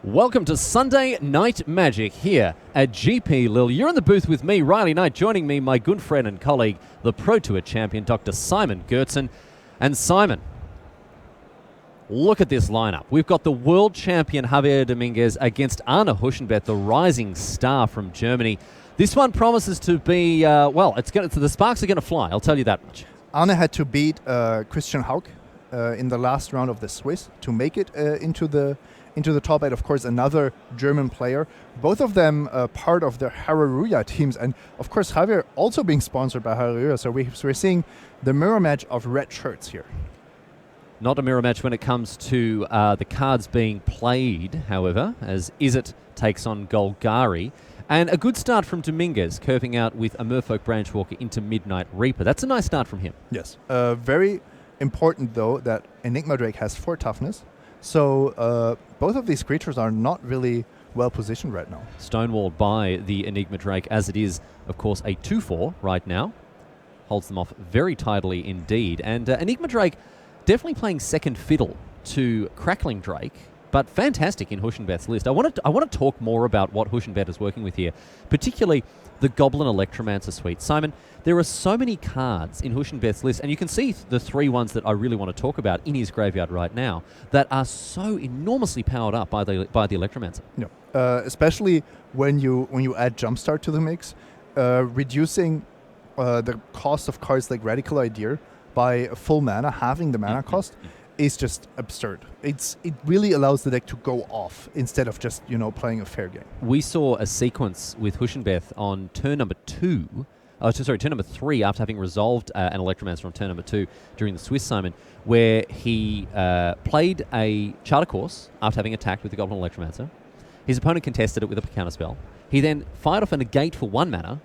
Welcome to Sunday Night Magic here at GP Lille. You're in the booth with me, Riley Knight. Joining me, my good friend and colleague, the Pro Tour champion, Dr. Simon Goertzen. And Simon, look at this lineup. We've got the world champion Javier Dominguez against Arne Huschenbeth, the rising star from Germany. This one promises to be, the sparks are going to fly, I'll tell you that much. Arne had to beat Christian Haug in the last round of the Swiss to make it into the top 8. Of course, another German player. Both of them part of the Hararuya teams. And of course, Javier also being sponsored by Hararuya. So we're seeing the mirror match of red shirts here. Not a mirror match when it comes to the cards being played, however, as Izzet takes on Golgari. And a good start from Dominguez, curving out with a Merfolk Branchwalker into Midnight Reaper. That's a nice start from him. Yes. Very important, though, that Enigma Drake has 4 toughness. So both of these creatures are not really well positioned right now. Stonewalled by the Enigma Drake, as it is, of course, a 2/4 right now. Holds them off very tidily indeed. And Enigma Drake definitely playing second fiddle to Crackling Drake, but fantastic in Huschenbeth's list. I want to talk more about what Huschenbeth is working with here, particularly the Goblin Electromancer suite. Simon, there are so many cards in Huschenbeth's list, and you can see the 3 ones that I really want to talk about in his graveyard right now that are so enormously powered up by the Electromancer. Yeah. Especially when you add Jumpstart to the mix, reducing the cost of cards like Radical Idea by a full mana, halving the mana cost, is just absurd. It really allows the deck to go off instead of just playing a fair game. We saw a sequence with Huschenbeth on turn number 3 after having resolved an Electromancer on turn number 2 during the Swiss, Simon, where he played a Charter Course after having attacked with the Goblin Electromancer. His opponent contested it with a counterspell. He then fired off a negate for 1 mana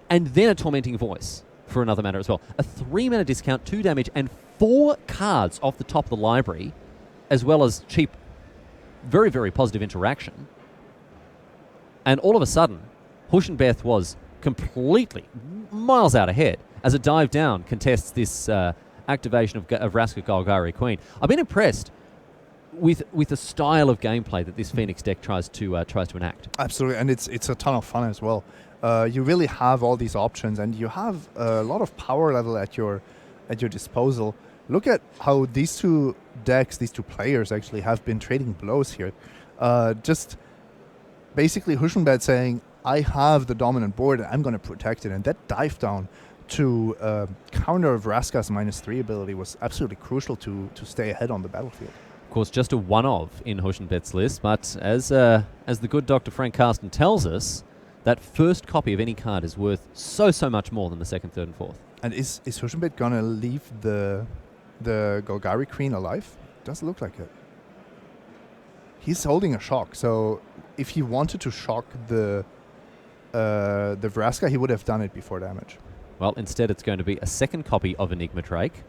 and then a Tormenting Voice for another mana as well. A 3 mana discount, 2 damage, and 4 cards off the top of the library, as well as cheap, very, very positive interaction. And all of a sudden, Huschenbeth was completely miles out ahead as a dive down contests this activation of Vraska Golgari Queen. I've been impressed with the style of gameplay that this Phoenix deck tries to enact. Absolutely, and it's a ton of fun as well. You really have all these options, and you have a lot of power level at your disposal. Look at how these two players actually have been trading blows here. Just basically Huschenbeth saying, I have the dominant board and I'm going to protect it. And that dive down to counter Vraska's -3 ability was absolutely crucial to stay ahead on the battlefield. Of course, just a one-of in Huschenbeth's list, but as the good Dr. Frank Carsten tells us, that first copy of any card is worth so much more than the second, third, and fourth. And is Huschenbeth going to leave the Golgari Queen alive? Doesn't look like it. He's holding a shock, so if he wanted to shock the Vraska, he would have done it before damage. Well, instead it's going to be a second copy of Enigma Drake.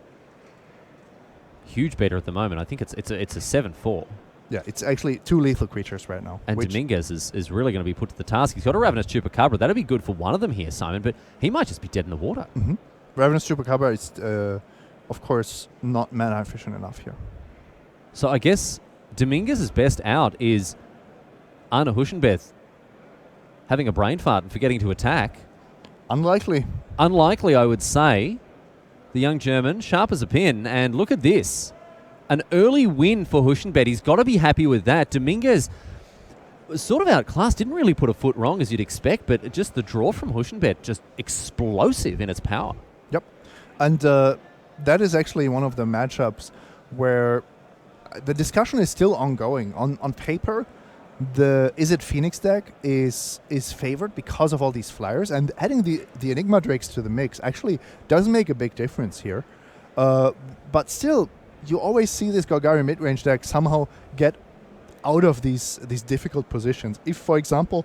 Huge better at the moment. I think it's a 7/4. Yeah, it's actually 2 lethal creatures right now. And Dominguez is really going to be put to the task. He's got a Ravenous Chupacabra. That'd be good for one of them here, Simon, but he might just be dead in the water. Mm-hmm. Ravenous Chupacabra is, of course, not mana efficient enough here. So I guess Dominguez's best out is Arne Huschenbeth having a brain fart and forgetting to attack. Unlikely, I would say. The young German, sharp as a pin, and look at this. An early win for Huschenbeth. He's got to be happy with that. Dominguez was sort of outclassed, didn't really put a foot wrong as you'd expect, but just the draw from Huschenbeth, just explosive in its power. Yep. And that is actually one of the matchups where the discussion is still ongoing. On paper, the Izzet Phoenix deck is favored because of all these flyers, and adding the Enigma Drakes to the mix actually does make a big difference here. But still, you always see this Golgari mid-range deck somehow get out of these difficult positions. If, for example,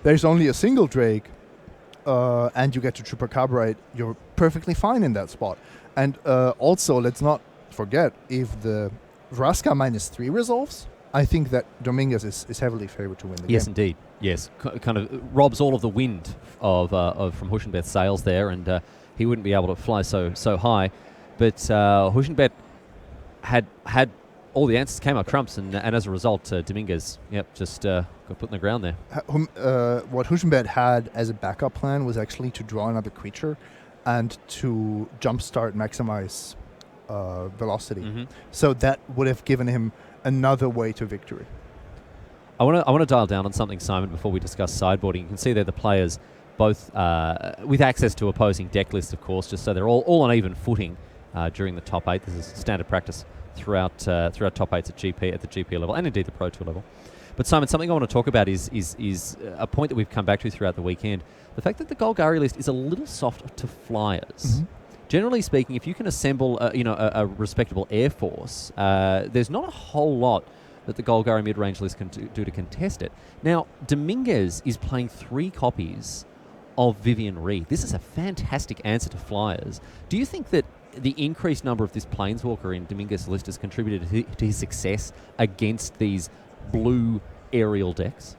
there's only a single Drake and you get to Chupacabra, you're perfectly fine in that spot. And also, let's not forget, if the Vraska -3 resolves, I think that Dominguez is heavily favored to win the game. Yes, indeed. Yes, kind of robs all of the wind of from Huschenbeth's sails there, and he wouldn't be able to fly so high. But Huschenbeth had all the answers came up trumps, and as a result, Dominguez, just got put in the ground there. What Hoegbloom had as a backup plan was actually to draw another creature and to jumpstart maximize velocity. Mm-hmm. So that would have given him another way to victory. I want to dial down on something, Simon, before we discuss sideboarding. You can see there the players both with access to opposing deck lists, of course, just so they're all on even footing during the top 8. This is standard practice throughout top 8s at the GP level and indeed the Pro Tour level. But Simon, something I want to talk about is a point that we've come back to throughout the weekend. The fact that the Golgari list is a little soft to flyers. Mm-hmm. Generally speaking, if you can assemble a respectable air force, there's not a whole lot that the Golgari mid-range list can do to contest it. Now, Dominguez is playing 3 copies of Vivian Reed. This is a fantastic answer to flyers. Do you think that the increased number of this Planeswalker in Dominguez's list has contributed to his success against these blue aerial decks?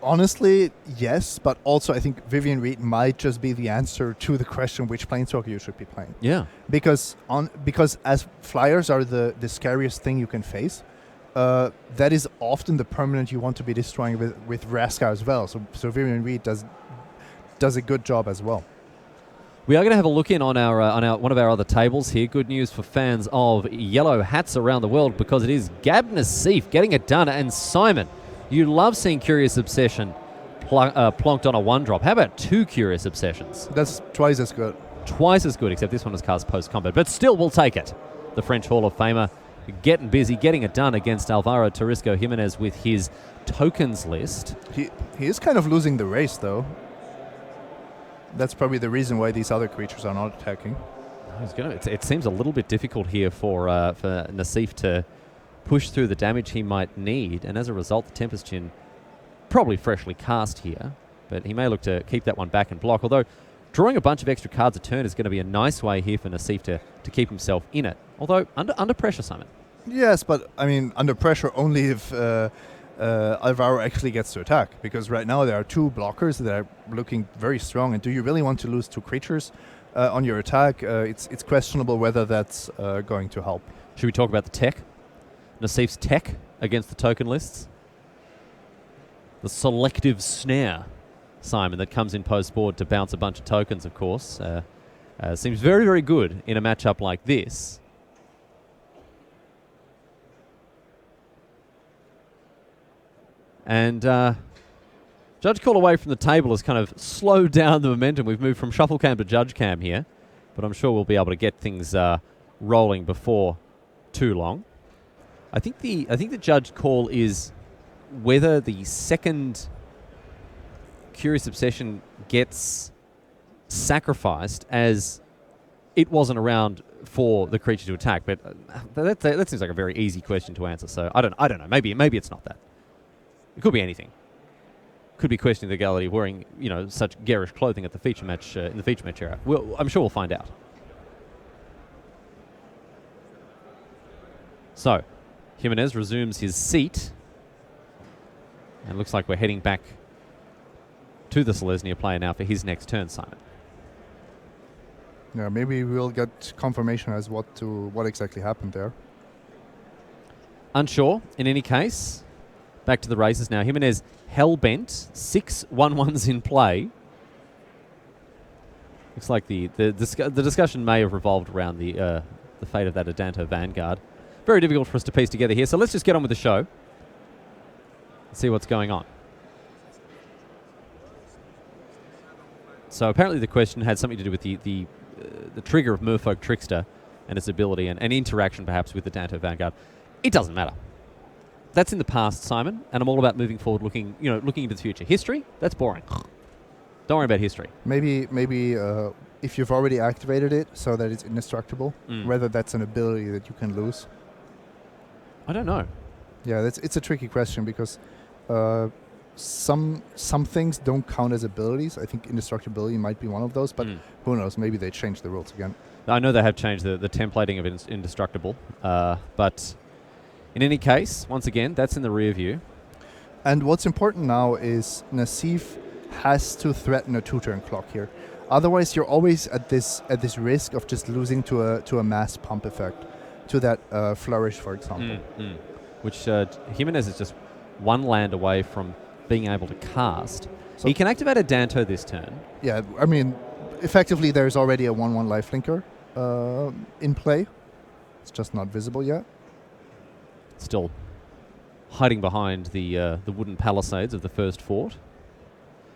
Honestly, yes, but also I think Vivian Reed might just be the answer to the question which Planeswalker you should be playing. Yeah. Because as flyers are the scariest thing you can face, that is often the permanent you want to be destroying with Vraska as well. So Vivian Reed does a good job as well. We are going to have a look in on our one of our other tables here. Good news for fans of yellow hats around the world, because it is Gab Nassif getting it done. And Simon, you love seeing Curious Obsession plonked on a 1-drop. How about 2 Curious Obsessions? That's twice as good. Twice as good, except this one was cast post-combat. But still, we'll take it. The French Hall of Famer getting busy, getting it done against Alvaro Torrisco Jimenez with his tokens list. He is kind of losing the race, though. That's probably the reason why these other creatures are not attacking. It seems a little bit difficult here for Nassif to push through the damage he might need, and as a result, the Tempest Chin probably freshly cast here, but he may look to keep that one back and block, although drawing a bunch of extra cards a turn is going to be a nice way here for Nassif to keep himself in it, although under pressure, Simon. Yes, but I mean under pressure only if Alvaro actually gets to attack, because right now there are 2 blockers that are looking very strong, and do you really want to lose 2 creatures on your attack? It's questionable whether that's going to help. Should we talk about the tech? Nassif's tech against the token lists? The selective snare, Simon, that comes in post-board to bounce a bunch of tokens, of course. Seems very, very good in a matchup like this. And Judge Call away from the table has kind of slowed down the momentum. We've moved from shuffle cam to judge cam here, but I'm sure we'll be able to get things rolling before too long. I think the judge call is whether the second Curious Obsession gets sacrificed, as it wasn't around for the creature to attack. But that seems like a very easy question to answer. So I don't know. Maybe it's not that. It could be anything. Could be questioning the legality of wearing such garish clothing at the feature match in the feature match era. I'm sure we'll find out. So Jimenez resumes his seat, and looks like we're heading back to the Selesnya player now for his next turn, Simon. Yeah, maybe we'll get confirmation as what exactly happened there. Unsure. In any case, back to the races now. Jimenez hell-bent, 6 1/1s in play. Looks like the discussion may have revolved around the fate of that Adanto Vanguard. Very difficult for us to piece together here, so let's just get on with the show and see what's going on. So apparently the question had something to do with the trigger of Merfolk Trickster and its ability and interaction perhaps with the Adanto Vanguard. It doesn't matter. That's in the past, Simon, and I'm all about moving forward, looking into the future. History, that's boring. Don't worry about history. Maybe if you've already activated it so that it's indestructible, whether that's an ability that you can lose. I don't know. Yeah, it's a tricky question because some things don't count as abilities. I think indestructibility might be one of those, but who knows? Maybe they change the rules again. I know they have changed the templating of indestructible, but in any case, once again, that's in the rear view. And what's important now is Nassif has to threaten a 2-turn clock here. Otherwise, you're always at this risk of just losing to a mass pump effect. to that flourish, for example. Which Jimenez is just one land away from being able to cast. So He can activate a Danto this turn. yeah, I mean, effectively there's already a 1/1 lifelinker in play. It's just not visible yet. Still hiding behind the wooden palisades of the first fort.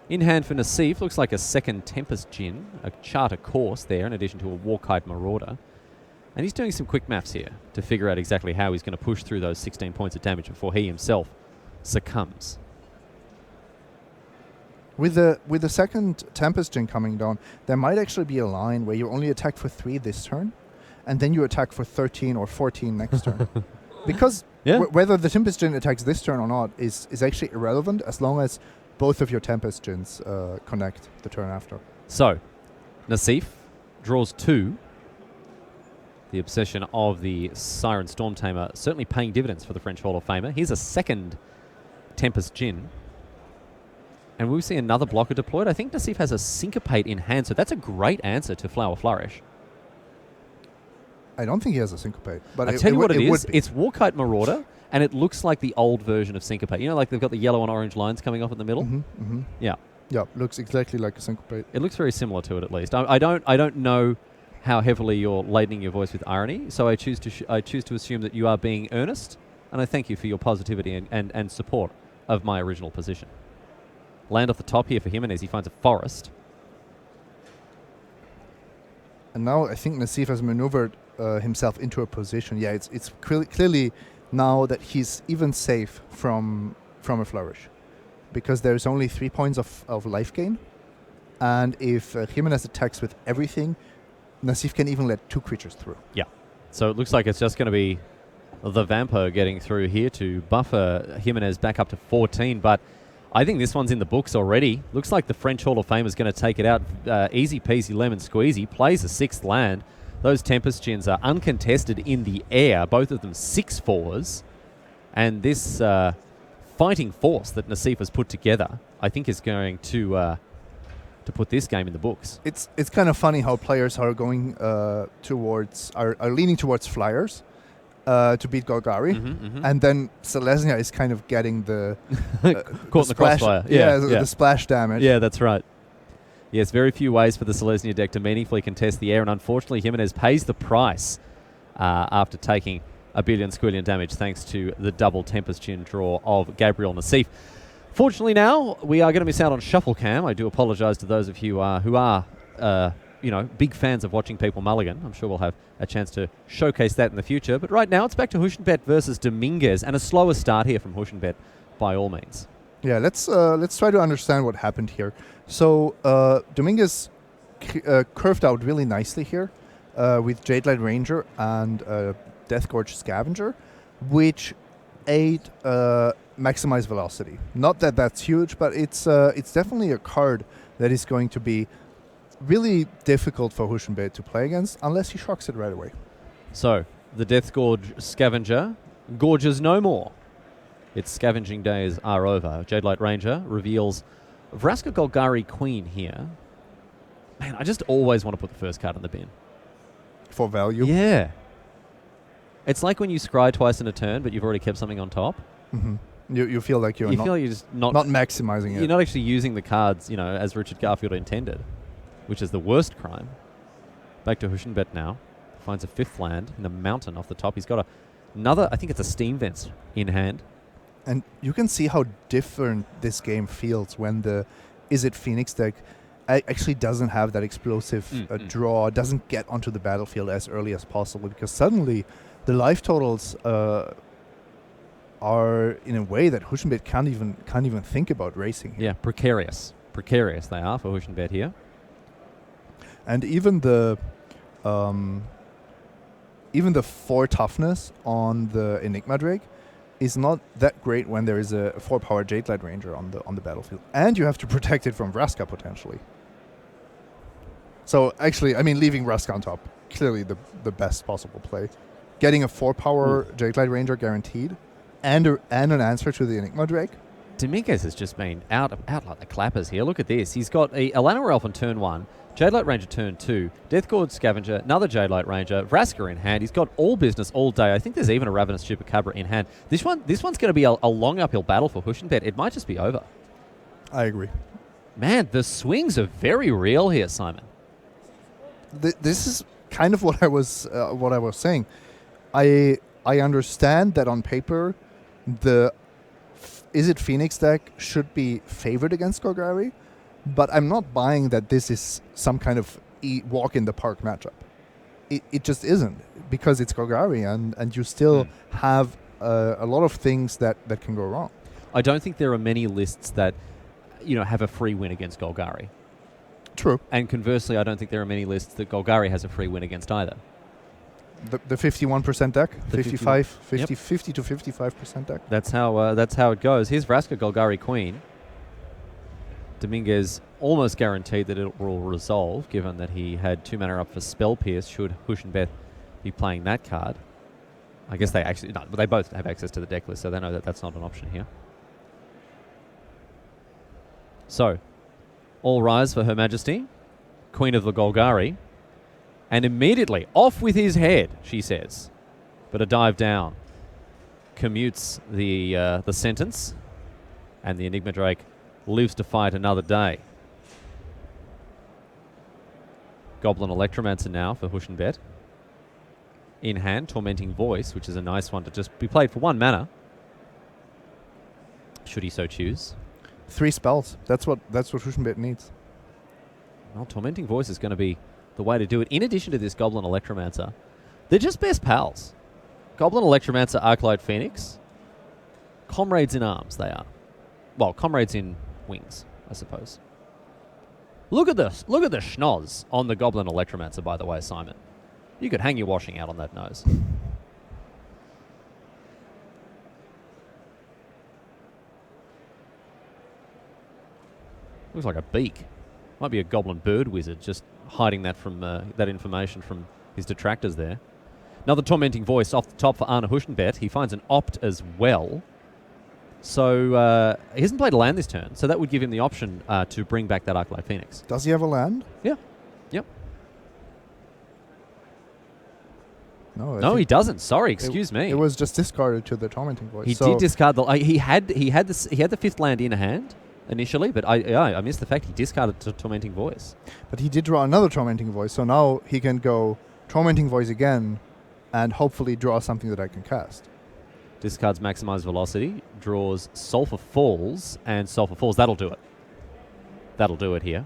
In hand for Nassif, looks like a second Tempest Djinn, a charter course there in addition to a Warkite Marauder. And he's doing some quick maths here to figure out exactly how he's going to push through those 16 points of damage before he himself succumbs. With the second Tempest Djinn coming down, there might actually be a line where you only attack for 3 this turn, and then you attack for 13 or 14 next turn. Because whether the Tempest Djinn attacks this turn or not is actually irrelevant as long as both of your Tempest Djinns connect the turn after. So, Nassif draws 2. The obsession of the Siren Storm Tamer certainly paying dividends for the French Hall of Famer. Here's a second Tempest Djinn. And we'll see another blocker deployed. I think Nassif has a Syncopate in hand, so that's a great answer to Flower Flourish. I don't think he has a Syncopate. But I'll tell you what it is. It's Warkite Marauder, and it looks like the old version of Syncopate. You know, like they've got the yellow and orange lines coming off in the middle? Yeah. Yeah, looks exactly like a Syncopate. It looks very similar to it, at least. I don't know how heavily you're ladening your voice with irony, so I choose to assume that you are being earnest, and I thank you for your positivity and support of my original position. Land off the top here for Jimenez. He finds a forest. And now I think Nassif has maneuvered himself into a position. Yeah, it's clearly now that he's even safe from a flourish, because there's only 3 points of life gain, and if Jimenez attacks with everything, Nassif can even let 2 creatures through. Yeah. So it looks like it's just going to be the Vampo getting through here to buffer Jimenez back up to 14, but I think this one's in the books already. Looks like the French Hall of Fame is going to take it out easy peasy lemon squeezy. Plays a 6th land. Those Tempest Djinns are uncontested in the air, both of them 6/4s. And this fighting force that Nassif has put together, I think is going to put this game in the books. It's kind of funny how players are going are leaning towards flyers to beat Golgari, and then Selesnya is kind of getting the caught in the crossfire. The splash damage. Yeah, that's right. Yes, very few ways for the Selesnya deck to meaningfully contest the air, and unfortunately Jimenez pays the price after taking a billion squillion damage thanks to the double Tempest Djinn draw of Gabriel Nassif. Fortunately now, we are going to miss out on Shuffle Cam. I do apologise to those of you who are big fans of watching people mulligan. I'm sure we'll have a chance to showcase that in the future. But right now, it's back to Huschenbett versus Dominguez, and a slower start here from Huschenbett by all means. Yeah, let's try to understand what happened here. So Dominguez curved out really nicely here with Jadelight Ranger and Deathgorge Scavenger, which aid maximize velocity. Not that that's huge, but it's definitely a card that is going to be really difficult for Huschenbett to play against unless he shocks it right away. So, the Deathgorge Scavenger gorges no more. Its scavenging days are over. Jadelight Ranger reveals Vraska Golgari Queen here. Man, I just always want to put the first card in the bin. For value? Yeah. It's like when you scry twice in a turn, but you've already kept something on top. Mm-hmm. You feel like you're just not maximizing it. You're not actually using the cards, as Richard Garfield intended, which is the worst crime. Back to Huschenbett now. Finds a 5th land in a mountain off the top. He's got another, I think it's a Steam Vents in hand. And you can see how different this game feels when the Is It Phoenix deck actually doesn't have that explosive draw, doesn't get onto the battlefield as early as possible, because suddenly the life totals are in a way that Huschenbett can't even think about racing here. Yeah, precarious they are for Huschenbett here. And even the 4 toughness on the Enigma Drake is not that great when there is a 4-power Jadelight Ranger on the battlefield, and you have to protect it from Vraska potentially. So actually, I mean, leaving Vraska on top, clearly the best possible play. Getting a 4-power Jadelight Ranger guaranteed, and an answer to the Enigma Drake. Dominguez has just been out like the clappers here. Look at this. He's got a Llanowar Elf on turn 1, Jadelight Ranger turn 2, Death Gorge Scavenger, another Jadelight Ranger, Vraska in hand. He's got all business all day. I think there's even a Ravenous Chupacabra in hand. This one's going to be a long uphill battle for Huschenbett. It might just be over. I agree. Man, the swings are very real here, Simon. This is kind of what I was saying. I understand that on paper, the Is It Phoenix deck should be favored against Golgari, but I'm not buying that this is some kind of walk in the park matchup. It just isn't, because it's Golgari and you still have a lot of things that can go wrong. I don't think there are many lists that have a free win against Golgari. True. And conversely, I don't think there are many lists that Golgari has a free win against either. The 51% deck, The 50 to 55% deck. That's how it goes. Here's Vraska Golgari Queen. Dominguez almost guaranteed that it will resolve, given that he had 2 mana up for Spell Pierce should Huschenbett be playing that card. I guess they both have access to the deck list, so they know that that's not an option here. So, all rise for Her Majesty, Queen of the Golgari, and immediately off with his head, she says. But a dive down commutes the sentence, and the Enigma Drake lives to fight another day. Goblin Electromancer now for Huschenbett. In hand, Tormenting Voice, which is a nice one to just be played for 1 mana, should he so choose. 3 spells. That's what Huschenbett needs. Well, Tormenting Voice is going to be the way to do it. In addition to this Goblin Electromancer, they're just best pals. Goblin Electromancer, Arclight Phoenix, comrades in arms they are. Well, comrades in wings, I suppose. Look at this. Look at the schnoz on the Goblin Electromancer, by the way, Simon. You could hang your washing out on that nose. Looks like a beak. Might be a Goblin Bird Wizard just hiding that from that information from his detractors there. Another Tormenting Voice off the top for Arne Huschenbett. He finds an Opt as well. So he hasn't played a land this turn, so that would give him the option to bring back that Arclight Phoenix. Does he have a land? Yeah. Yep. No, he doesn't. Sorry, excuse me. It was just discarded to the Tormenting Voice. He did discard the. He had the 5th land in hand initially, but I missed the fact he discarded Tormenting Voice. But he did draw another Tormenting Voice, so now he can go Tormenting Voice again, and hopefully draw something that I can cast. Discards Maximize Velocity, draws Sulphur Falls, and Sulphur Falls. That'll do it. That'll do it here.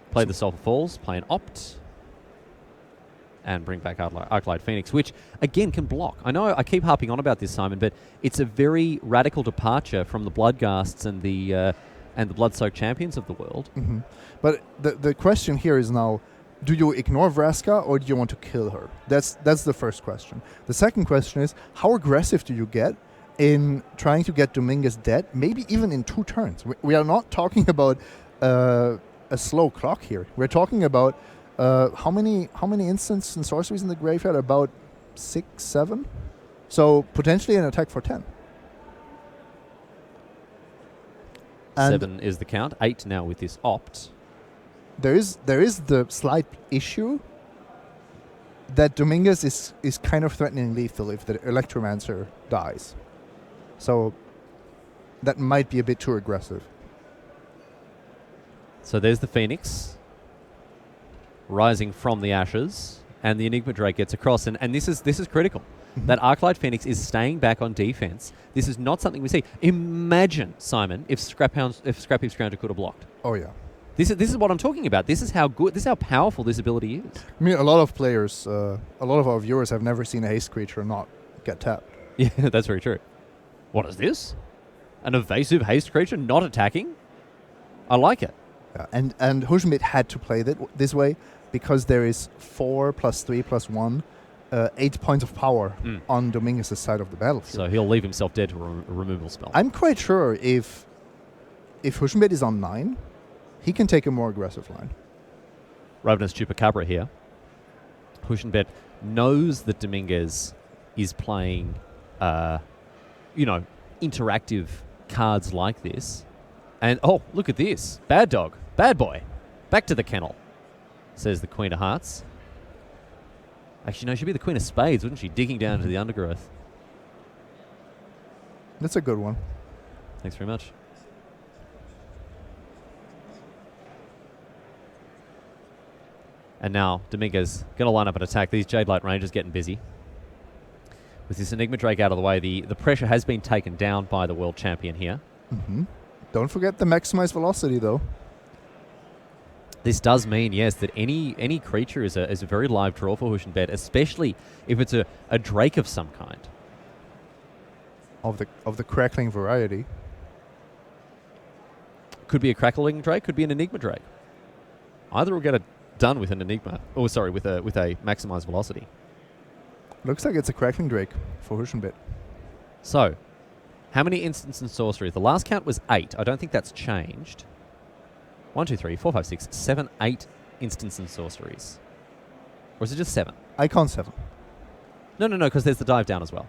Play the Sulphur Falls, play an Opt, and bring back Arclight Phoenix, which, again, can block. I know I keep harping on about this, Simon, but it's a very radical departure from the Bloodghasts and the Blood-Soaked Champions of the world. Mm-hmm. But the question here is now, do you ignore Vraska or do you want to kill her? That's the first question. The second question is, how aggressive do you get in trying to get Dominguez dead, maybe even in 2 turns? We are not talking about a slow clock here. We're talking about how many instants and sorceries in the graveyard? About 6, 7? So potentially an attack for 10. And 7 is the count. 8 now with this Opt. There is the slight issue that Dominguez is kind of threatening lethal if the Electromancer dies. So that might be a bit too aggressive. So there's the Phoenix rising from the ashes, and the Enigma Drake gets across, and this is critical. Mm-hmm. That Arclight Phoenix is staying back on defense. This is not something we see. Imagine, Simon, if Scrapheap Scrounger could have blocked. Oh yeah. This is what I'm talking about. This is how powerful this ability is. I mean, a lot of players, a lot of our viewers have never seen a haste creature not get tapped. Yeah, that's very true. What is this? An evasive haste creature not attacking? I like it. Yeah, and Huschenbett had to play this way because there is 4 + 3 + 1, 8 points of power on Dominguez's side of the battlefield. So he'll leave himself dead to a removal spell. I'm quite sure if Huschenbett is on 9, he can take a more aggressive line. Ravenous Chupacabra here. Huschenbett knows that Dominguez is playing, interactive cards like this. And, oh, look at this. Bad dog. Bad boy. Back to the kennel. says the Queen of Hearts. Actually, no, she'd be the Queen of Spades, wouldn't she? Digging down into the undergrowth. That's a good one. Thanks very much. And now Dominguez going to line up an attack. These Jade Light Rangers getting busy. With this Enigma Drake out of the way, the pressure has been taken down by the world champion here. Mm-hmm. Don't forget the maximized velocity, though. This does mean, yes, that any creature is a very live draw for Huschenbett, especially if it's a Drake of some kind. Of the crackling variety. Could be a Crackling Drake, could be an Enigma Drake. Either will get it done with an Enigma, with a maximized velocity. Looks like it's a Crackling Drake for Huschenbett. So, how many instants and sorceries? The last count was 8. I don't think that's changed. 1, 2, 3, 4, 5, 6, 7, 8 instants and sorceries. Or is it just 7? Icon 7. No, because there's the dive down as well.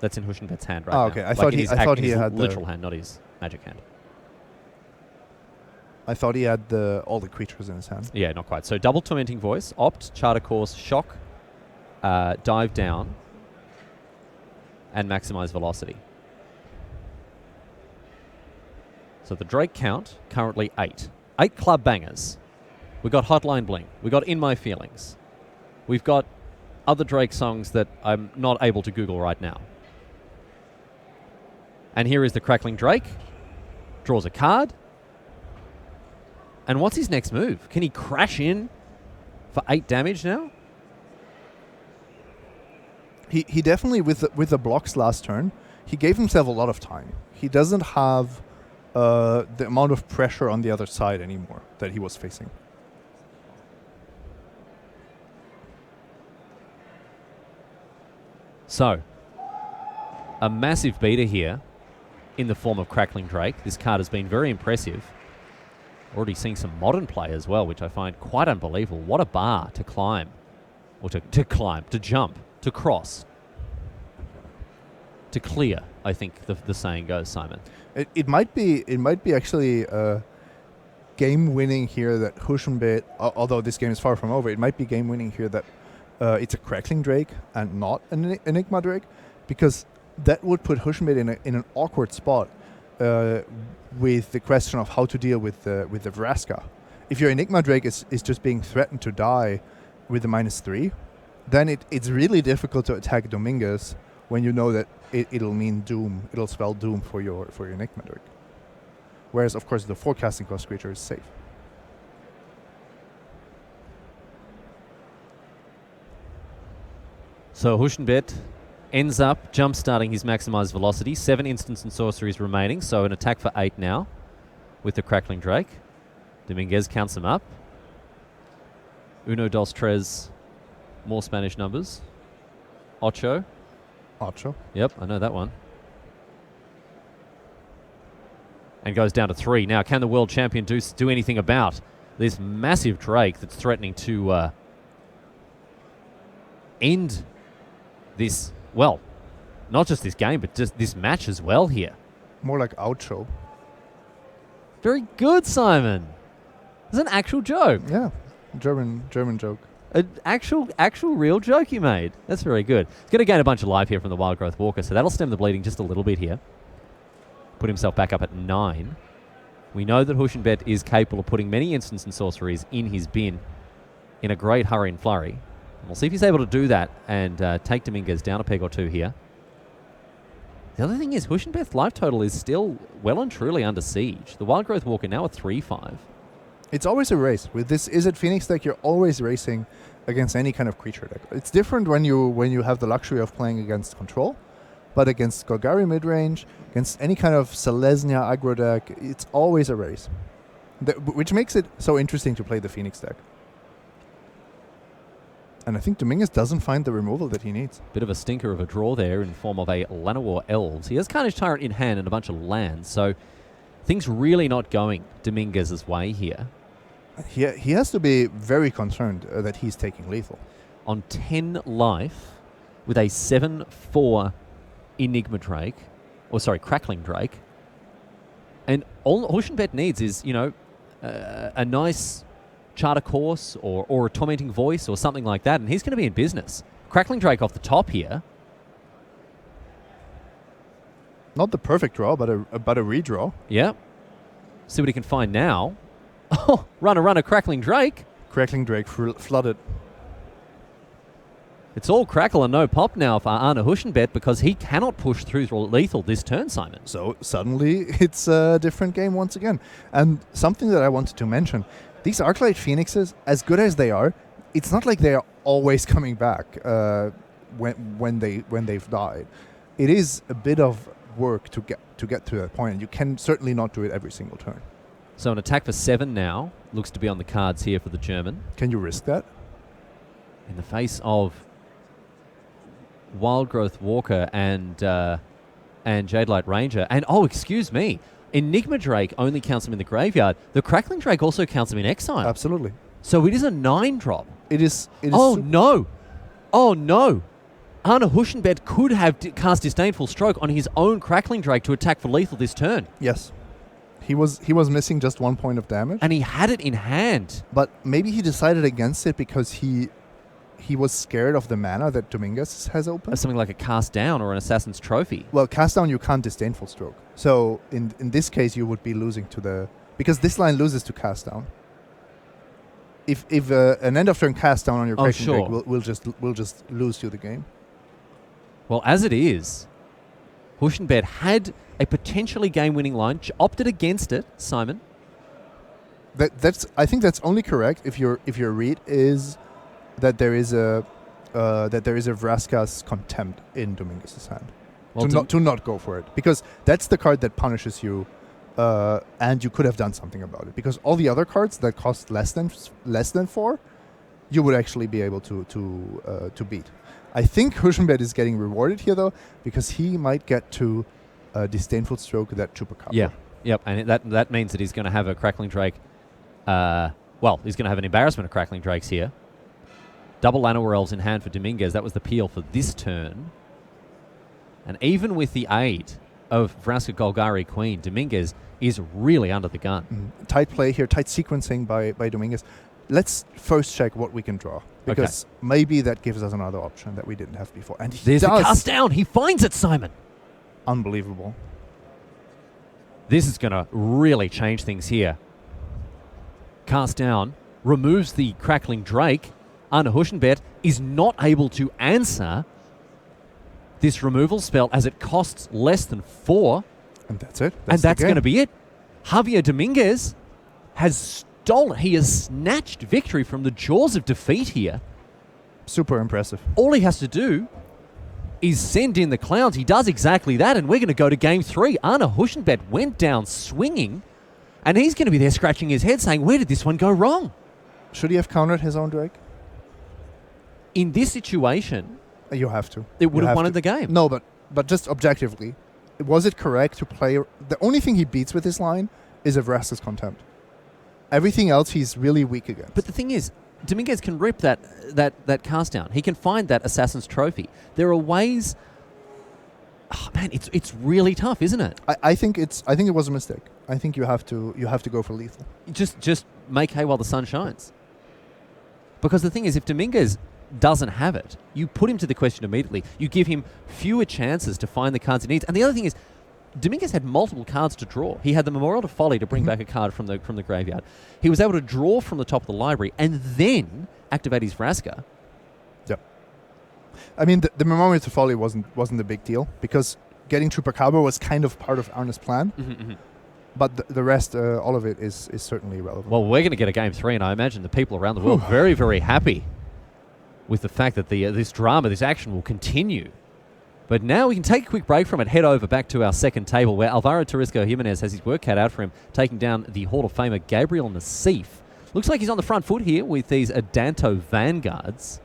That's in Huschenbett's hand right now. Oh, okay. I thought he had literal hand, not his magic hand. I thought he had all the creatures in his hand. Yeah, not quite. So double Tormenting Voice, Opt, Charter Course, Shock, Dive Down, and Maximize Velocity. So the Drake count, currently 8. 8 club bangers. We got Hotline Bling. We got In My Feelings. We've got other Drake songs that I'm not able to Google right now. And here is the Crackling Drake. Draws a card. And what's his next move? Can he crash in for 8 damage now? He definitely, with the blocks last turn, he gave himself a lot of time. He doesn't have the amount of pressure on the other side anymore that he was facing. So, a massive beater here in the form of Crackling Drake. This card has been very impressive. Already seeing some modern play as well, which I find quite unbelievable. What a bar to climb. Or to jump, to cross, to clear, I think the saying goes, Simon. It might be actually game winning here that Huschenbett, although this game is far from over, it might be game winning here that it's a Crackling Drake and not an Enigma Drake, because that would put Huschenbett in an awkward spot with the question of how to deal with the Vraska. If your Enigma Drake is just being threatened to die with the -3, then it's really difficult to attack Dominguez when you know that it'll mean doom. It'll spell doom for your Enigma Drake. Whereas, of course, the forecasting cost creature is safe. So Huschenbett ends up jump-starting his maximized velocity. 7 instants and sorceries remaining, so an attack for 8 now with the Crackling Drake. Dominguez counts them up. Uno, dos, tres, more Spanish numbers. Ocho. Yep, I know that one. And goes down to 3. Now, can the world champion do anything about this massive Drake that's threatening to end this, well, not just this game, but just this match as well here? More like Oucho. Very good, Simon. It's an actual joke. Yeah, German joke. An actual real joke you made. That's very good. He's going to gain a bunch of life here from the Wild Growth Walker, so that'll stem the bleeding just a little bit here. Put himself back up at 9. We know that Huschenbett is capable of putting many instants and sorceries in his bin in a great hurry and flurry. And we'll see if he's able to do that and take Dominguez down a peg or 2 here. The other thing is Huschenbett's life total is still well and truly under siege. The Wild Growth Walker now a 3-5. It's always a race. With this Izzet Phoenix deck, you're always racing against any kind of creature deck. It's different when you have the luxury of playing against control, but against Golgari midrange, against any kind of Selesnya aggro deck, it's always a race. Which makes it so interesting to play the Phoenix deck. And I think Dominguez doesn't find the removal that he needs. Bit of a stinker of a draw there in the form of a Llanowar Elves. He has Carnage Tyrant in hand and a bunch of lands, so things really not going Dominguez's way here. He has to be very concerned that he's taking lethal. On 10 life, with a 7/4 Enigma Drake, Crackling Drake, and all Huschenbett needs is, a nice charter course or a tormenting voice or something like that, and he's going to be in business. Crackling Drake off the top here. Not the perfect draw, but a redraw. Yeah. See what he can find now. Oh, runner, Crackling Drake. Crackling Drake flooded. It's all crackle and no pop now for Arne Huschenbeth because he cannot push through lethal this turn, Simon. So suddenly it's a different game once again. And something that I wanted to mention, these Arclight Phoenixes, as good as they are, it's not like they are always coming back when they've died. It is a bit of work to get to that point, and you can certainly not do it every single turn. So an attack for 7 now looks to be on the cards here for the German. Can you risk that? In the face of Wild Growth Walker and Jadelight Ranger. And, excuse me, Enigma Drake only counts him in the graveyard. The Crackling Drake also counts him in exile. Absolutely. So it is a 9-drop. It is. No. Oh, no. Arne Huschenbeth could have cast Disdainful Stroke on his own Crackling Drake to attack for lethal this turn. Yes. He was missing just 1 point of damage. And he had it in hand. But maybe he decided against it because he was scared of the mana that Dominguez has open. Something like a Cast Down or an Assassin's Trophy. Well, Cast Down you can't Disdainful Stroke. So in this case you would be losing to the... Because this line loses to Cast Down. If an end of turn Cast Down on your Crackling Drake, we'll just lose you the game. Well, as it is, Huschenbeth had a potentially game-winning line, opted against it, Simon. I think that's only correct if your read is that there is a Vraska's Contempt in Dominguez's hand. Well, to not go for it, because that's the card that punishes you, and you could have done something about it. Because all the other cards that cost less than 4, you would actually be able to beat. I think Huschenbeth is getting rewarded here though, because he might get to Disdainful Stroke that Chupacabra. Yeah, yep, and that means that he's going to have a Crackling Drake. He's going to have an embarrassment of Crackling Drakes here. Double Llanowar Elves in hand for Dominguez. That was the peel for this turn. And even with the aid of Vraska Golgari Queen, Dominguez is really under the gun. Tight play here, tight sequencing by Dominguez. Let's first check what we can draw, because maybe that gives us another option that we didn't have before. And there's a Cast Down. He finds it, Simon. Unbelievable. This is going to really change things here. Cast Down removes the Crackling Drake. Arne Huschenbeth is not able to answer this removal spell as it costs less than 4. And that's it. That's going to be it. Javier Dominguez has stolen. He has snatched victory from the jaws of defeat here. Super impressive. All he has to do is send in the clowns. He does exactly that, and we're going to go to game 3. Arne Huschenbeth went down swinging, and he's going to be there scratching his head saying, where did this one go wrong? Should he have countered his own Drake? In this situation, you have to. It would have won the game. No, but just objectively, was it correct to play? The only thing he beats with this line is a Vraska's Contempt. Everything else he's really weak against. But the thing is, Dominguez can rip that Cast Down. He can find that Assassin's Trophy. There are ways. Oh, man, it's really tough, isn't it? I think it was a mistake. I think you have to go for lethal. Just make hay while the sun shines. Because the thing is, if Dominguez doesn't have it, you put him to the question immediately. You give him fewer chances to find the cards he needs. And the other thing is, Dominguez had multiple cards to draw. He had the Memorial to Folly to bring back a card from the graveyard. He was able to draw from the top of the library and then activate his Vraska. Yeah. I mean, the Memorial to Folly wasn't a big deal, because getting Chupacabra was kind of part of Arne's plan. But the rest, all of it is certainly relevant. Well, we're going to get a game 3, and I imagine the people around the world very, very happy with the fact that this drama, this action will continue. But now we can take a quick break from it, head over back to our second table, where Alvaro Torresco Jimenez has his work cut out for him, taking down the Hall of Famer Gabriel Nassif. Looks like he's on the front foot here with these Adanto Vanguards.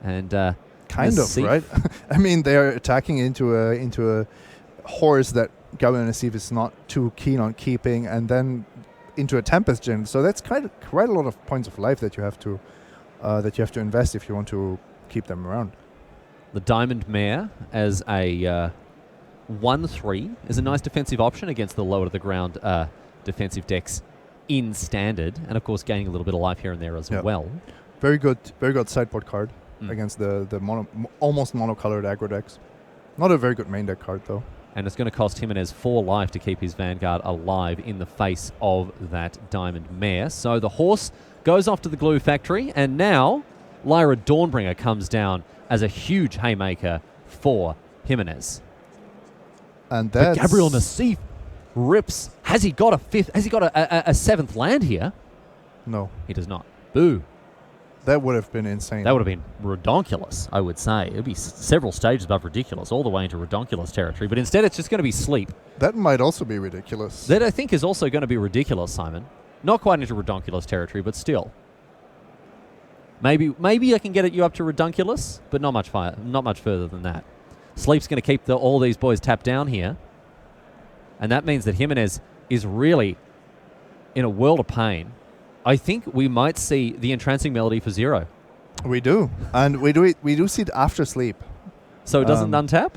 And kind Nassif, of, right? I mean, they're attacking into a horse that Gabriel Nassif is not too keen on keeping, and then into a Tempest Gen. So that's quite a lot of points of life that you have to invest if you want to keep them around. The Diamond Mare as a 1/3 is a nice defensive option against the lower to the ground defensive decks in Standard, and of course gaining a little bit of life here and there as well. Very good sideboard card against the almost monocolored aggro decks. Not a very good main deck card, though. And it's going to cost Jimenez 4 life to keep his Vanguard alive in the face of that Diamond Mare. So the horse goes off to the glue factory, and now Lyra Dawnbringer comes down as a huge haymaker for Jimenez. And that's... But Gabriel Nassif rips. Has he got a fifth? Has he got a seventh land here? No. He does not. Boo. That would have been insane. That would have been redonkulous, I would say. It would be several stages above ridiculous, all the way into redonkulous territory. But instead, it's just going to be sleep. That might also be ridiculous. That I think is also going to be ridiculous, Simon. Not quite into redonkulous territory, but still. Maybe I can get you up to redonkulous, but not much further than that. Sleep's going to keep all these boys tapped down here. And that means that Jimenez is really in a world of pain. I think we might see the entrancing melody for 0. We do. And we do see it after sleep. So it doesn't untap?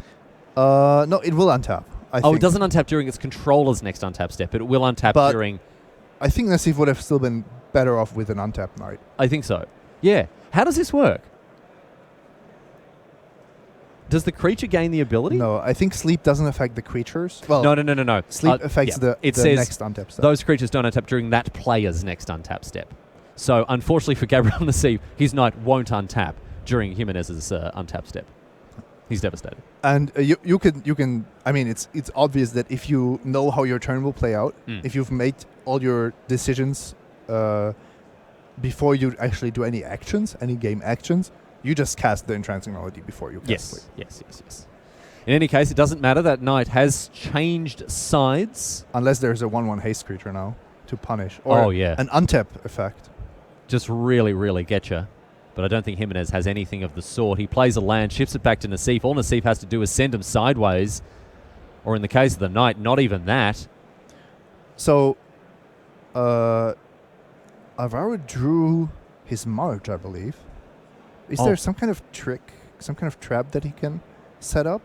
No, it will untap. I think. It doesn't untap during its controller's next untap step, but it will untap during... I think Nassif would have still been better off with an untapped Knight. I think so. Yeah. How does this work? Does the creature gain the ability? No, I think sleep doesn't affect the creatures. Well, no. Sleep affects the next untap step. Those creatures don't untap during that player's next untap step. So, unfortunately for Gabriel Nassif, his Knight won't untap during Jimenez's untap step. He's devastated. And you can. I mean, it's obvious that if you know how your turn will play out, if you've made all your decisions before you actually do any game actions, you just cast the entrancing melody before you cast sleep. Yes. In any case, it doesn't matter. That Knight has changed sides. Unless there's a 1/1 haste creature now to punish. Or an untap effect. Just really, really get you. But I don't think Jimenez has anything of the sort. He plays a land, shifts it back to Nassif. All Nassif has to do is send him sideways. Or in the case of the Knight, not even that. So, Alvaro drew his March, I believe. Is there some kind of trick, some kind of trap that he can set up?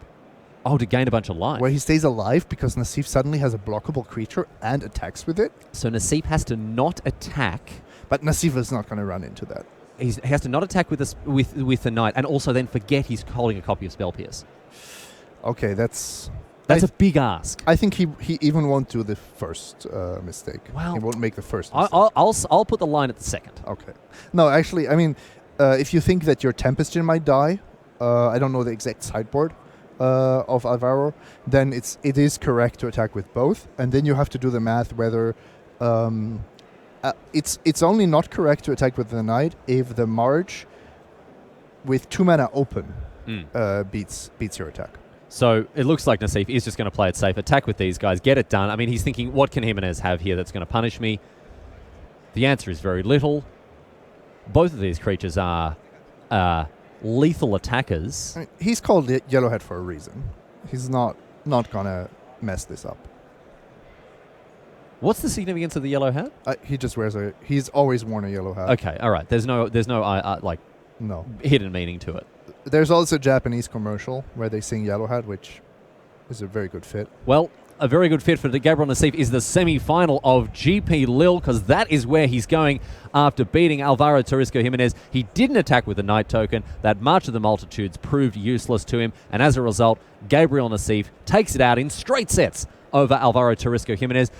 Oh, to gain a bunch of life. Where he stays alive because Nassif suddenly has a blockable creature and attacks with it? So Nassif has to not attack. But Nassif is not going to run into that. He has to not attack with the Knight and also then forget he's holding a copy of Spell Pierce. Okay, that's a big ask. I think he even won't do the first mistake. Well, he won't make the first mistake. I'll put the line at the second. Okay. No, actually, I mean... if you think that your Tempestion might die, I don't know the exact sideboard of Alvaro, then it is correct to attack with both, and then you have to do the math whether it's only not correct to attack with the Knight if the March with 2 mana open beats your attack. So it looks like Nassif is just going to play it safe, attack with these guys, get it done. I mean, he's thinking, what can Jimenez have here that's going to punish me? The answer is very little. Both of these creatures are lethal attackers. I mean, he's called Yellowhead for a reason. He's not going to mess this up. What's the significance of the yellow hat? He just he's always worn a yellow hat. Okay, all right. There's no hidden meaning to it. There's also a Japanese commercial where they sing Yellow Hat, which is a very good fit. Well, a very good fit for Gabriel Nassif is the semi-final of GP Lille, because that is where he's going after beating Alvaro Torresco Jimenez. He didn't attack with the Knight token. That March of the Multitudes proved useless to him, and as a result, Gabriel Nassif takes it out in straight sets over Alvaro Torresco Jimenez.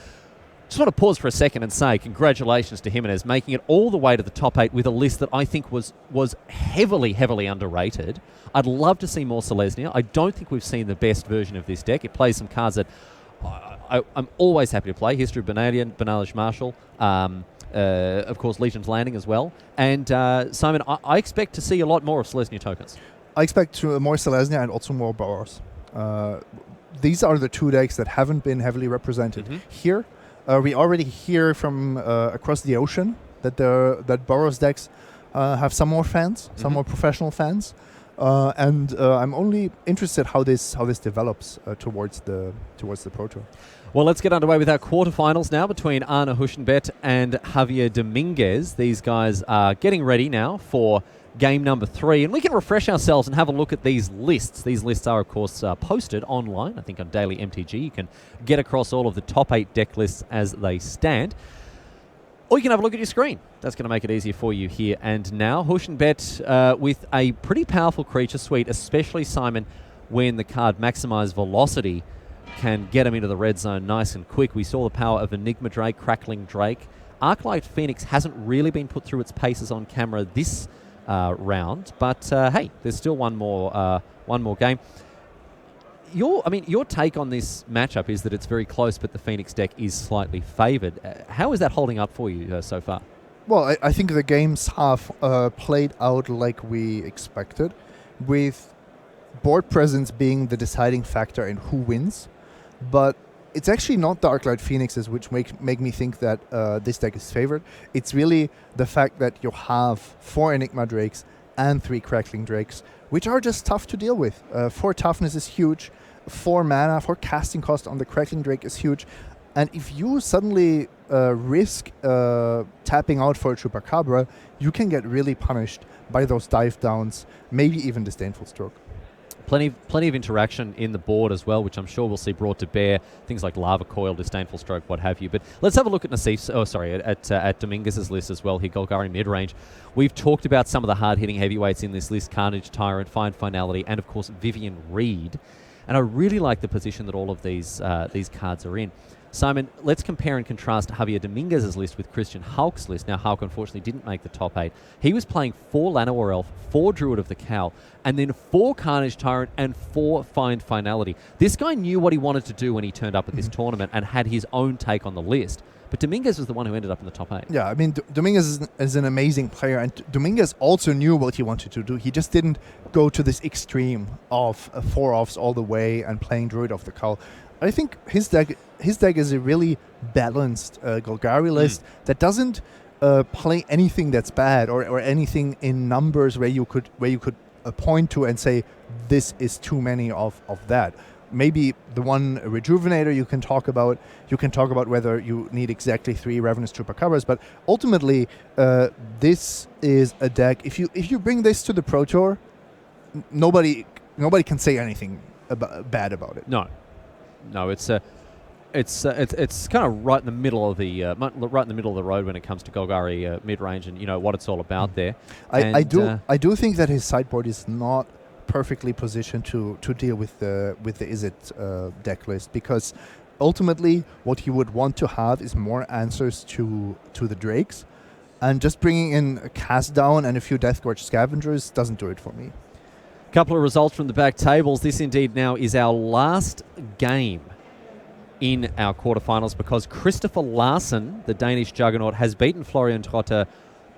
Just want to pause for a second and say congratulations to Jimenez, making it all the way to the top 8 with a list that I think was heavily, heavily underrated. I'd love to see more Selesnya. I don't think we've seen the best version of this deck. It plays some cards that I'm always happy to play. History of Banalian, Banalish Marshal, of course Legion's Landing as well. And Simon, I expect to see a lot more of Selesnya tokens. I expect more Selesnya and also more Boros. These are the 2 decks that haven't been heavily represented here. We already hear from across the ocean that Boros decks have some more fans, some more professional fans, and I'm only interested how this develops towards the Pro Tour. Well, let's get underway with our quarterfinals now between Arne Huschenbeth and Javier Dominguez. These guys are getting ready now for game number 3, and we can refresh ourselves and have a look at these lists. These lists are, of course, posted online, I think on Daily MTG. You can get across all of the top 8 deck lists as they stand. Or you can have a look at your screen. That's going to make it easier for you here and now. Hoegbloom with a pretty powerful creature suite, especially, Simon, when the card Maximize Velocity can get him into the red zone nice and quick. We saw the power of Enigma Drake, Crackling Drake. Arclight Phoenix hasn't really been put through its paces on camera this round, but hey, there's still one more game. Your take on this matchup is that it's very close, but the Phoenix deck is slightly favoured. How is that holding up for you so far? Well, I think the games have played out like we expected, with board presence being the deciding factor in who wins. But it's actually not the Arclight Phoenixes which make me think that this deck is favored. It's really the fact that you have 4 Enigma Drakes and 3 Crackling Drakes, which are just tough to deal with. 4 toughness is huge. 4 mana, 4 casting cost on the Crackling Drake is huge. And if you suddenly risk tapping out for a Chupacabra, you can get really punished by those dive downs, maybe even Disdainful Stroke. Plenty of interaction in the board as well, which I'm sure we'll see brought to bear. Things like Lava Coil, Disdainful Stroke, what have you. But let's have a look at Nassif's, at Dominguez's list as well here, Golgari mid-range. We've talked about some of the hard-hitting heavyweights in this list, Carnage, Tyrant, Fine Finality, and of course Vivian Reed. And I really like the position that all of these cards are in. Simon, let's compare and contrast Javier Dominguez's list with Christian Hulk's list. Now, Hulk unfortunately didn't make the top 8. He was playing 4 Llanowar Elf, 4 Druid of the Cowl, and then 4 Carnage Tyrant and 4 Find Finality. This guy knew what he wanted to do when he turned up at this tournament and had his own take on the list. But Dominguez was the one who ended up in the top 8. Yeah, I mean, Dominguez is an amazing player, and Dominguez also knew what he wanted to do. He just didn't go to this extreme of 4 offs all the way and playing Druid of the Cowl. I think his deck is a really balanced Golgari list that doesn't play anything that's bad or anything in numbers where you could point to and say this is too many of that. Maybe the one Rejuvenator you can talk about. You can talk about whether you need exactly 3 Ravenous Chupacabras, but ultimately this is a deck. If you bring this to the Pro Tour, nobody can say anything bad about it. No, it's kind of right in the middle of the road when it comes to Golgari mid-range and what it's all about there. I do think that his sideboard is not perfectly positioned to deal with the Izzet deck list, because ultimately what he would want to have is more answers to the Drakes, and just bringing in a Cast Down and a few Deathgorge Scavengers doesn't do it for me. Couple of results from the back tables. This indeed now is our last game in our quarterfinals, because Christopher Larsen, the Danish juggernaut, has beaten Florian Trotter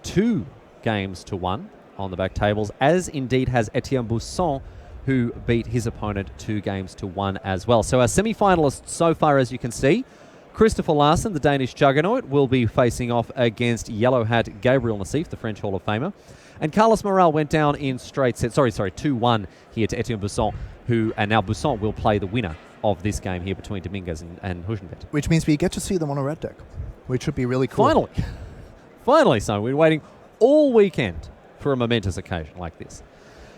2 games to 1 on the back tables, as indeed has Etienne Bousson, who beat his opponent 2 games to 1 as well. So our semi-finalists so far, as you can see, Christopher Larsen, the Danish juggernaut, will be facing off against Yellow Hat Gabriel Nassif, the French Hall of Famer. And Carlos Morel went down in straight set, 2-1 here to Etienne Bousson, and now Bousson will play the winner of this game here between Dominguez and Hoegbloom. Which means we get to see them on a red deck, which would be really cool. Finally, so we're waiting all weekend for a momentous occasion like this.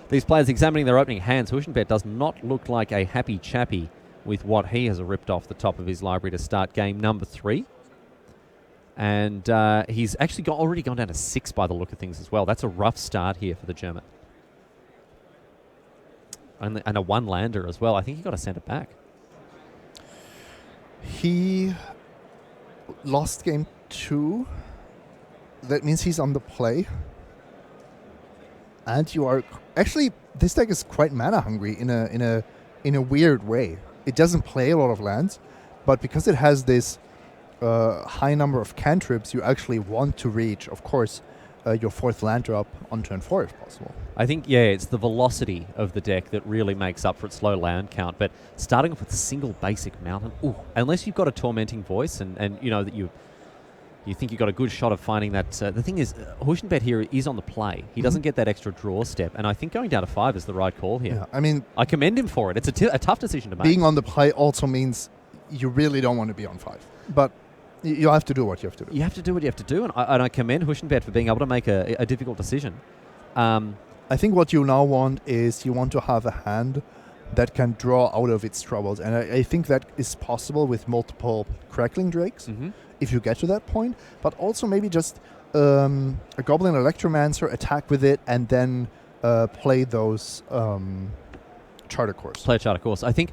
These players examining their opening hands. Hoegbloom does not look like a happy chappy with what he has ripped off the top of his library to start game number 3. And he's actually already gone down to 6 by the look of things as well. That's a rough start here for the German. And a 1-lander as well. I think he got to send it back. He lost game 2. That means he's on the play. And you are... Actually, this deck is quite mana hungry in a weird way. It doesn't play a lot of lands, but because it has this high number of cantrips, you actually want to reach, of course, your 4th land drop on turn 4 if possible. I think, it's the velocity of the deck that really makes up for its low land count. But starting off with a single basic mountain, unless you've got a Tormenting Voice and you know that you think you've got a good shot of finding that. The thing is, Hoegbloom here is on the play. He doesn't get that extra draw step, and I think going down to 5 is the right call here. Yeah, I mean, I commend him for it. It's a tough decision to make. Being on the play also means you really don't want to be on 5, but you have to do what you have to do. You have to do what you have to do, and I commend Hoegbloom for being able to make a difficult decision. I think what you now want is you want to have a hand that can draw out of its troubles. And I think that is possible with multiple Crackling Drakes, if you get to that point. But also maybe just a Goblin Electromancer, attack with it, and then play those Charter Course. Play a Charter Course. I think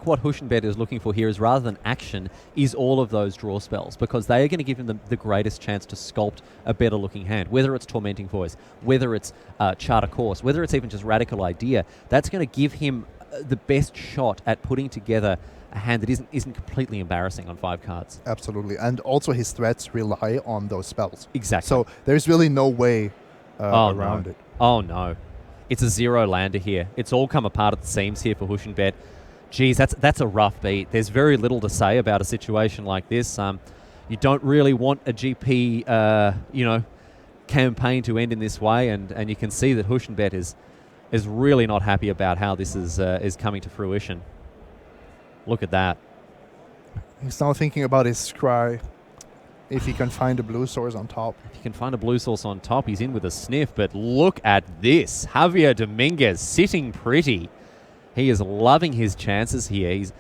what Huschenbett is looking for here is, rather than action, is all of those draw spells, because they are going to give him the greatest chance to sculpt a better looking hand. Whether it's Tormenting Voice, whether it's Charter Course, whether it's even just Radical Idea, that's going to give him the best shot at putting together a hand that isn't completely embarrassing on 5 cards. Absolutely. And also his threats rely on those spells. Exactly. So there's really no way around it. Oh, no. It's a 0 lander here. It's all come apart at the seams here for Huschenbett. Geez, that's a rough beat. There's very little to say about a situation like this. You don't really want a GP, campaign to end in this way, and you can see that Huschenbett is really not happy about how this is coming to fruition. Look at that. He's now thinking about his scry. If he can find a blue source on top. If he can find a blue source on top, he's in with a sniff. But look at this. Javier Dominguez sitting pretty. He is loving his chances here. He's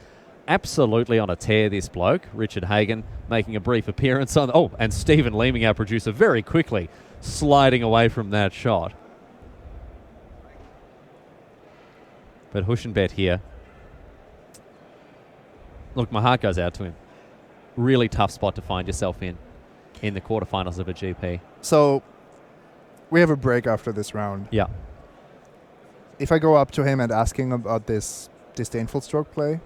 absolutely on a tear, this bloke. Richard Hagen making a brief appearance on... Oh, and Stephen Leeming, our producer, very quickly sliding away from that shot. But Huschenbett here. Look, my heart goes out to him. Really tough spot to find yourself in the quarterfinals of a GP. So we have a break after this round. Yeah. If I go up to him and ask him about this disdainful stroke play,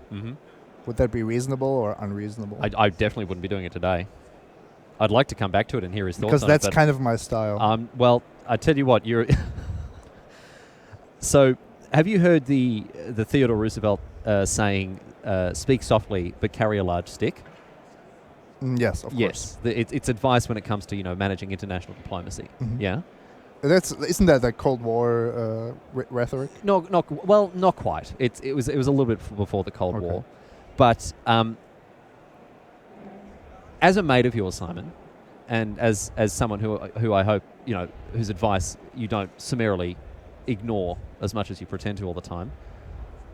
would that be reasonable or unreasonable? I definitely wouldn't be doing it today. I'd like to come back to it and hear his thoughts because on that's it. kind of my style. Well, I tell you what, you're... So, have you heard the Theodore Roosevelt saying, speak softly but carry a large stick? Yes, of course. Yes, it's advice when it comes to managing international diplomacy. Yeah, isn't that like Cold War rhetoric? No, not quite. It was a little bit before the Cold War, but as a mate of yours, Simon, and as someone who I hope whose advice you don't summarily ignore as much as you pretend to all the time,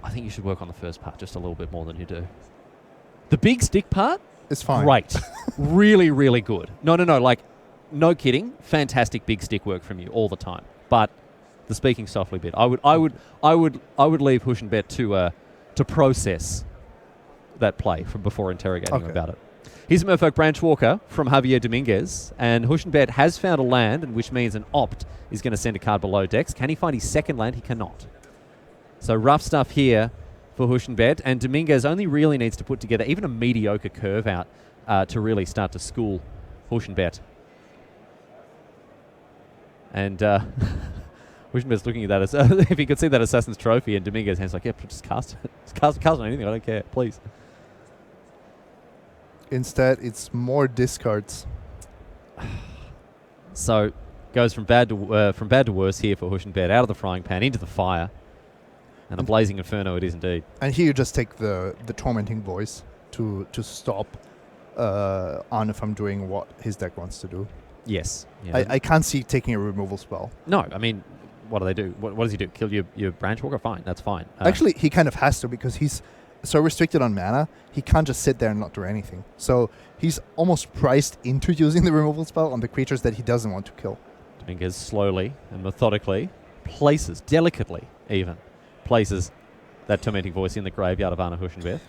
I think you should work on the first part just a little bit more than you do. The big stick part. It's fine. Great. Really, really good. No, like, no kidding. Fantastic big stick work from you all the time. But the speaking softly bit, I would leave Huschenbett to process that play before interrogating him about it. Here's a Merfolk Branch Walker from Javier Dominguez, and Huschenbett has found a land, and which means an opt is going to send a card below decks. Can he find his second land? He cannot. So rough stuff here for Huschenbett, and Dominguez only really needs to put together even a mediocre curve out to really start to school Huschenbett. And Huschenbett's looking at that as if he could see that Assassin's Trophy, and Dominguez hands like, just cast it. Cast on anything, I don't care, please. Instead, it's more discards. So goes from bad to worse here for Huschenbett, out of the frying pan into the fire. And a blazing inferno it is indeed. And here you just take the Tormenting Voice to stop on if I'm doing what his deck wants to do. Yes. Yeah. I can't see taking a removal spell. No, I mean, what do they do? What does he do? Kill your Branch Walker? Fine, that's fine. Actually, he kind of has to, because he's so restricted on mana, he can't just sit there and not do anything. So he's almost priced into using the removal spell on the creatures that he doesn't want to kill. Dominguez slowly and methodically places, delicately even, places that Tormenting Voice in the graveyard of Arne Huschenbett.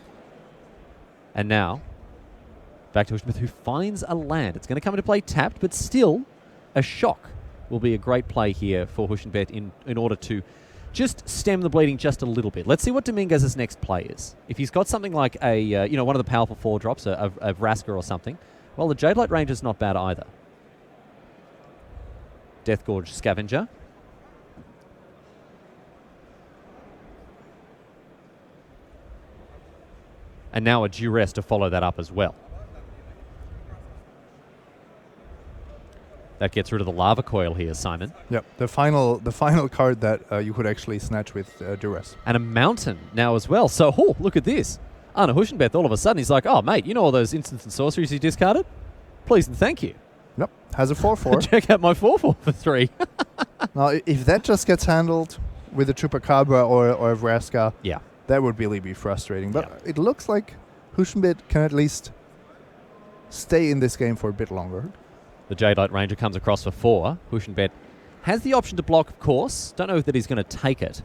And now, back to Huschenbett, who finds a land. It's going to come into play tapped, but still, a shock will be a great play here for Huschenbett in order to just stem the bleeding just a little bit. Let's see what Dominguez's next play is. If he's got something like a one of the powerful 4-drops, a Vraska or something, well, the Jadelight Ranger's not bad either. Deathgorge Scavenger. And now a Duress to follow that up as well. That gets rid of the Lava Coil here, Simon. Yep, the final card that you could actually snatch with Duress. And a Mountain now as well. So, look at this. Arne Huschenbett, all of a sudden, he's like, oh, mate, you know all those instants and sorceries you discarded? Please and thank you. Yep, has a 4/4. Check out my 4/4 for 3. Now, if that just gets handled with a Chupacabra or a Vraska, yeah, that would really be frustrating. But it looks like Hoegbloom can at least stay in this game for a bit longer. The Jade Light Ranger comes across for 4. Hoegbloom has the option to block, of course. Don't know that he's going to take it.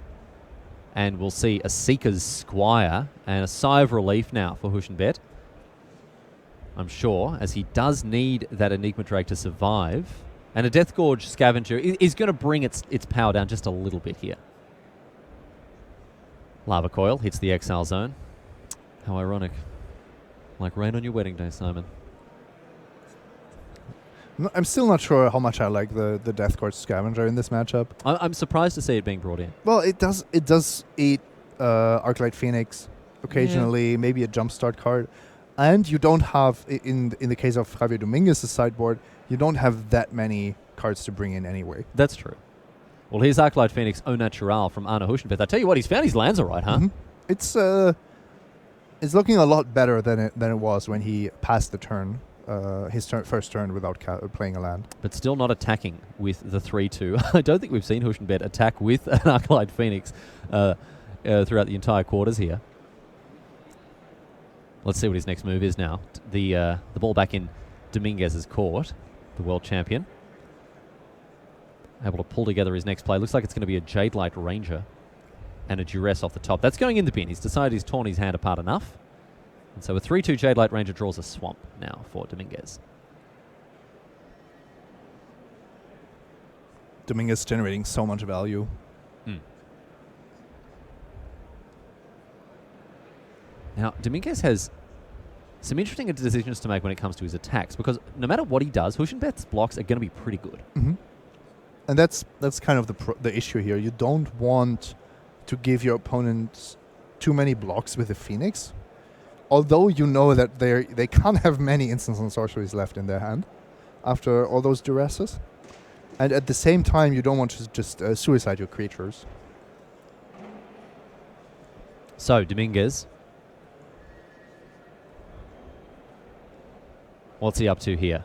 And we'll see a Seeker's Squire and a sigh of relief now for Hoegbloom. I'm sure, as he does need that Enigma Drake to survive. And a Death Gorge Scavenger is going to bring its power down just a little bit here. Lava Coil hits the Exile Zone. How ironic. Like rain on your wedding day, Simon. No, I'm still not sure how much I like the Death Gorge Scavenger in this matchup. I'm surprised to see it being brought in. Well, it does eat Arclight Phoenix occasionally, maybe a Jumpstart card. And you don't have, in the case of Javier Dominguez's sideboard, you don't have that many cards to bring in anyway. That's true. Well, here's Arclight Phoenix Au Natural from Arne Hoegbloom. I tell you what, he's found his lands all right, huh? Mm-hmm. It's looking a lot better than it was when he passed the turn. His first turn without playing a land. But still not attacking with the 3-2. I don't think we've seen Hoegbloom attack with an Arclight Phoenix throughout the entire quarters here. Let's see what his next move is now. The ball back in Dominguez's court, the world champion. Able to pull together his next play. Looks like it's going to be a Jade Light Ranger and a Duress off the top. That's going in the bin. He's decided he's torn his hand apart enough. And so a 3-2 Jade Light Ranger draws a swamp now for Dominguez. Dominguez generating so much value. Now, Dominguez has some interesting decisions to make when it comes to his attacks, because no matter what he does, Hoegbloom's blocks are going to be pretty good. Mm-hmm. And that's kind of the issue here. You don't want to give your opponent too many blocks with the Phoenix, although you know that they can't have many instants and sorceries left in their hand after all those duresses. And at the same time, you don't want to just suicide your creatures. So, Dominguez. What's he up to here?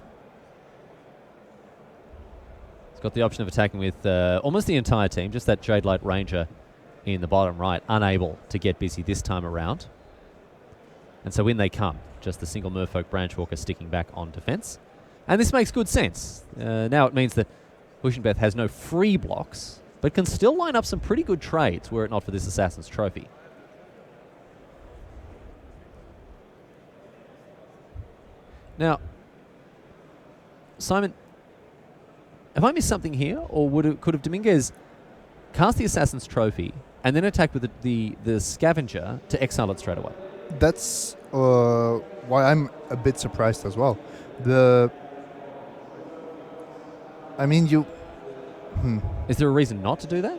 He's got the option of attacking with almost the entire team, just that Jade Light Ranger in the bottom right, unable to get busy this time around. And so in they come, just the single Merfolk Branchwalker sticking back on defense. And this makes good sense. Now it means that Hoegbloom has no free blocks, but can still line up some pretty good trades were it not for this Assassin's Trophy. Now, Simon, have I missed something here, or could have Dominguez cast the Assassin's Trophy and then attack with the Scavenger to exile it straight away? That's why I'm a bit surprised as well. Is there a reason not to do that?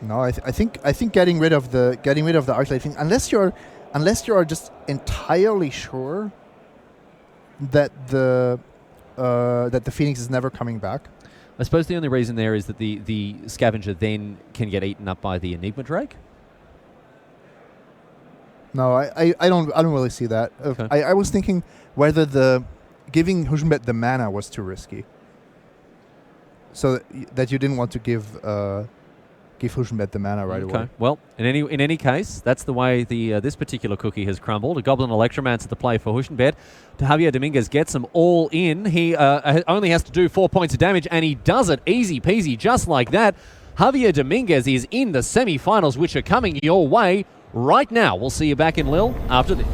No, I think getting rid of the Arclight thing, unless you are just entirely sure that the Phoenix is never coming back. I suppose the only reason there is that the Scavenger then can get eaten up by the Enigma Drake. No, I don't really see that. Okay. I was thinking whether giving Hoegbloom the mana was too risky, so that you didn't want to give Hoegbloom the mana right away. Well, in any case, that's the way this particular cookie has crumbled. A Goblin Electromancer to play for Hoegbloom. Javier Dominguez gets them all in. He only has to do 4 points of damage, and he does it easy peasy, just like that. Javier Dominguez is in the semi-finals, which are coming your way right now. We'll see you back in Lille after this.